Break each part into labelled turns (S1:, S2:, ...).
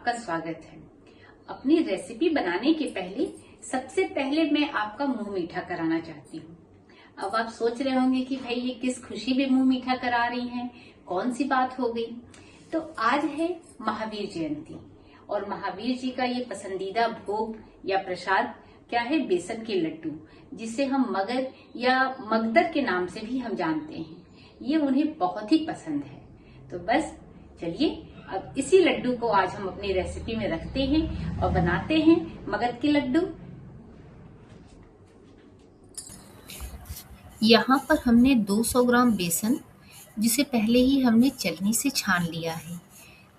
S1: आपका स्वागत है। अपनी रेसिपी बनाने के पहले सबसे पहले मैं आपका मुंह मीठा कराना चाहती हूँ। अब आप सोच रहे होंगे कि भाई ये किस खुशी में मुंह मीठा करा रही हैं, कौन सी बात हो गई। तो आज है महावीर जयंती और महावीर जी का ये पसंदीदा भोग या प्रसाद क्या है, बेसन के लड्डू, जिसे हम मगर या मगदर के नाम से भी हम जानते हैं। ये उन्हें बहुत ही पसंद है। तो बस चलिए अब इसी लड्डू को आज हम अपनी रेसिपी में रखते हैं और बनाते हैं मगध के लड्डू।
S2: यहाँ पर हमने 200 ग्राम बेसन, जिसे पहले ही हमने चलनी से छान लिया है,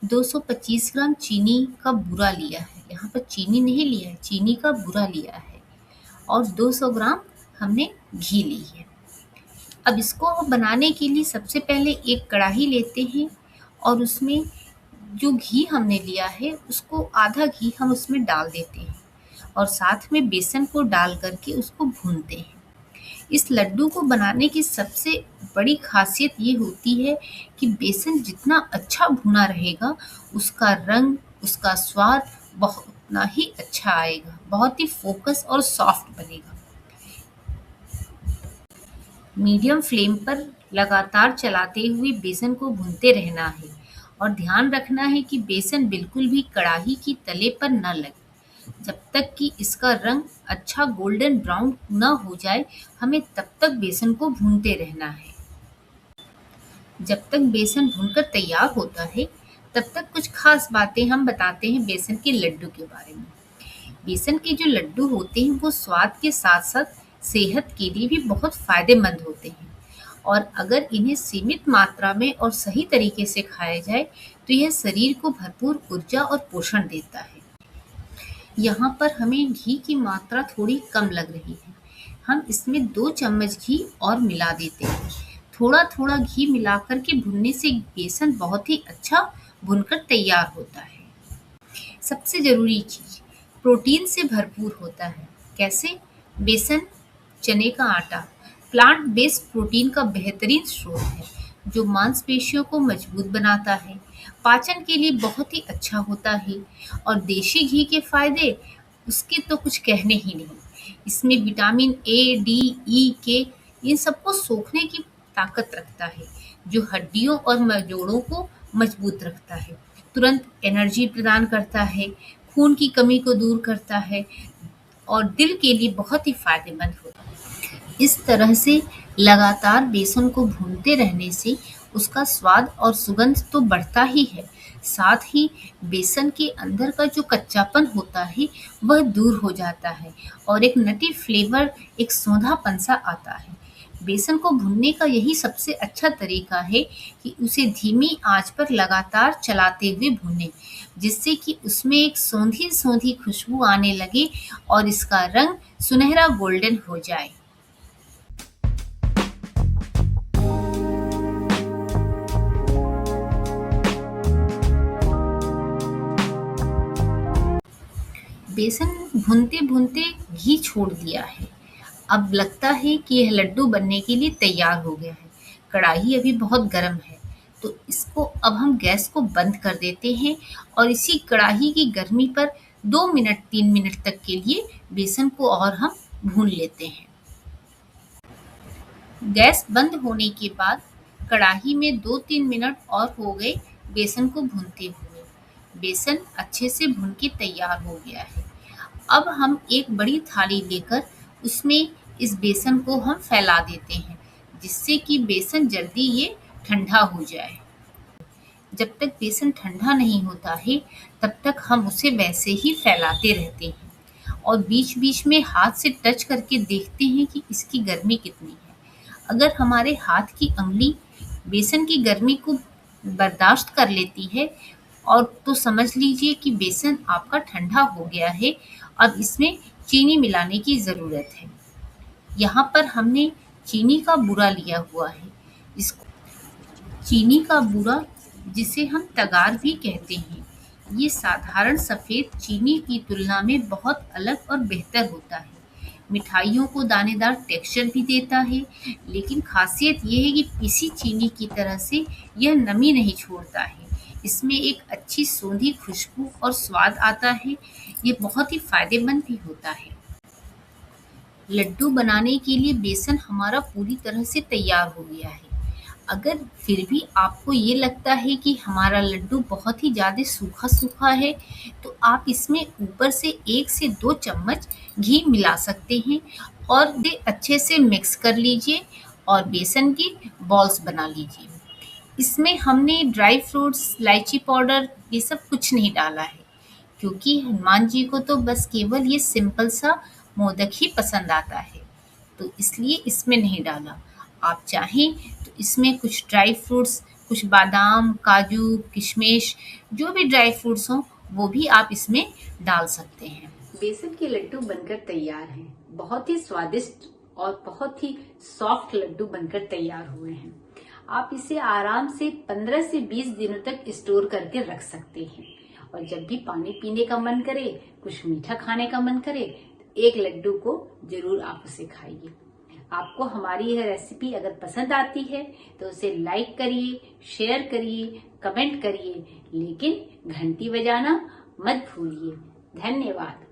S2: 225 ग्राम चीनी का बूरा लिया है। यहाँ पर चीनी नहीं लिया है, चीनी का बूरा लिया है, और 200 ग्राम हमने घी ली है। अब इसको बनाने के लिए सबसे पहले एक कढ़ाई लेते हैं और उसमें जो घी हमने लिया है उसको आधा घी हम उसमें डाल देते हैं और साथ में बेसन को डाल करके उसको भूनते हैं। इस लड्डू को बनाने की सबसे बड़ी खासियत ये होती है कि बेसन जितना अच्छा भुना रहेगा उसका रंग, उसका स्वाद बहुत उतना ही अच्छा आएगा, बहुत ही फोकस और सॉफ्ट बनेगा। मीडियम फ्लेम पर लगातार चलाते हुए बेसन को भूनते रहना है और ध्यान रखना है कि बेसन बिल्कुल भी कढ़ाई की तले पर न लगे। जब तक कि इसका रंग अच्छा गोल्डन ब्राउन न हो जाए, हमें तब तक बेसन को भूनते रहना है। जब तक बेसन भूनकर तैयार होता है, तब तक कुछ खास बातें हम बताते हैं बेसन के लड्डू के बारे में। बेसन के जो लड्डू होते हैं वो स्वाद के साथ साथ सेहत के लिए भी बहुत फायदेमंद होते हैं, और अगर इन्हें सीमित मात्रा में और सही तरीके से खाया जाए तो यह शरीर को भरपूर ऊर्जा और पोषण देता है। यहाँ पर हमें घी की मात्रा थोड़ी कम लग रही है। हम इसमें 2 चम्मच घी और मिला देते हैं। थोड़ा थोड़ा घी मिलाकर के भुनने से बेसन बहुत ही अच्छा भुनकर तैयार होता है। सबसे जरूरी चीज, प्रोटीन से भरपूर होता है। कैसे? बेसन, चने का आटा प्लांट बेस्ड प्रोटीन का बेहतरीन स्रोत है, जो मांसपेशियों को मजबूत बनाता है, पाचन के लिए बहुत ही अच्छा होता है, और देशी घी के फायदे उसके तो कुछ कहने ही नहीं। इसमें विटामिन ए, डी, ई, के इन सबको सोखने की ताकत रखता है, जो हड्डियों और जोड़ों को मजबूत रखता है, तुरंत एनर्जी प्रदान करता है, खून की कमी को दूर करता है और दिल के लिए बहुत ही फायदेमंद होता है। इस तरह से लगातार बेसन को भूनते रहने से उसका स्वाद और सुगंध तो बढ़ता ही है, साथ ही बेसन के अंदर का जो कच्चापन होता है वह दूर हो जाता है और एक नटी फ्लेवर, एक सौंधापन सा आता है। बेसन को भूनने का यही सबसे अच्छा तरीका है कि उसे धीमी आंच पर लगातार चलाते हुए भूनें, जिससे कि उसमें एक सौंधी सौंधी खुशबू आने लगे और इसका रंग सुनहरा गोल्डन हो जाए। बेसन भूनते भूनते घी छोड़ दिया है। अब लगता है कि यह लड्डू बनने के लिए तैयार हो गया है। कढ़ाई अभी बहुत गर्म है, तो इसको अब हम गैस को बंद कर देते हैं और इसी कढ़ाई की गर्मी पर 2 मिनट 3 मिनट तक के लिए बेसन को और हम भून लेते हैं। गैस बंद होने के बाद कढ़ाई में 2-3 मिनट और हो गए बेसन को भूनते हुए। बेसन अच्छे से भून के तैयार हो गया है। अब हम एक बड़ी थाली लेकर उसमें इस बेसन को हम फैला देते हैं, जिससे कि बेसन जल्दी ये ठंडा हो जाए। जब तक बेसन ठंडा नहीं होता है तब तक हम उसे वैसे ही फैलाते रहते हैं और बीच बीच में हाथ से टच करके देखते हैं कि इसकी गर्मी कितनी है। अगर हमारे हाथ की अंगुली बेसन की गर्मी को बर्दाश्त कर लेती है और तो समझ लीजिए कि बेसन आपका ठंडा हो गया है। अब इसमें चीनी मिलाने की ज़रूरत है। यहाँ पर हमने चीनी का बूरा लिया हुआ है। इसको चीनी का बूरा, जिसे हम तगार भी कहते हैं, ये साधारण सफ़ेद चीनी की तुलना में बहुत अलग और बेहतर होता है। मिठाइयों को दानेदार टेक्सचर भी देता है, लेकिन खासियत ये है कि पिसी चीनी की तरह से यह नमी नहीं छोड़ता है। इसमें एक अच्छी सोंधी खुशबू और स्वाद आता है। ये बहुत ही फायदेमंद भी होता है। लड्डू बनाने के लिए बेसन हमारा पूरी तरह से तैयार हो गया है। अगर फिर भी आपको ये लगता है कि हमारा लड्डू बहुत ही ज़्यादा सूखा-सूखा है, तो आप इसमें ऊपर से 1 से 2 चम्मच घी मिला सकते हैं और इसे अच्छे से मिक्स कर लीजिए और बेसन की बॉल्स बना लीजिए। इसमें हमने ड्राई फ्रूट्स, इलायची पाउडर ये सब कुछ नहीं डाला है, क्योंकि हनुमान जी को तो बस केवल ये सिंपल सा मोदक ही पसंद आता है, तो इसलिए इसमें नहीं डाला। आप चाहें तो इसमें कुछ ड्राई फ्रूट्स, कुछ बादाम, काजू, किशमिश जो भी ड्राई फ्रूट्स हों वो भी आप इसमें डाल सकते हैं।
S1: बेसन के लड्डू बनकर तैयार हैं। बहुत ही स्वादिष्ट और बहुत ही सॉफ्ट लड्डू बनकर तैयार हुए हैं। आप इसे आराम से 15 से 20 दिनों तक स्टोर करके रख सकते हैं और जब भी पानी पीने का मन करे, कुछ मीठा खाने का मन करे, तो एक लड्डू को जरूर आप उसे खाइए। आपको हमारी यह रेसिपी अगर पसंद आती है तो उसे लाइक करिए, शेयर करिए, कमेंट करिए, लेकिन घंटी बजाना मत भूलिए। धन्यवाद।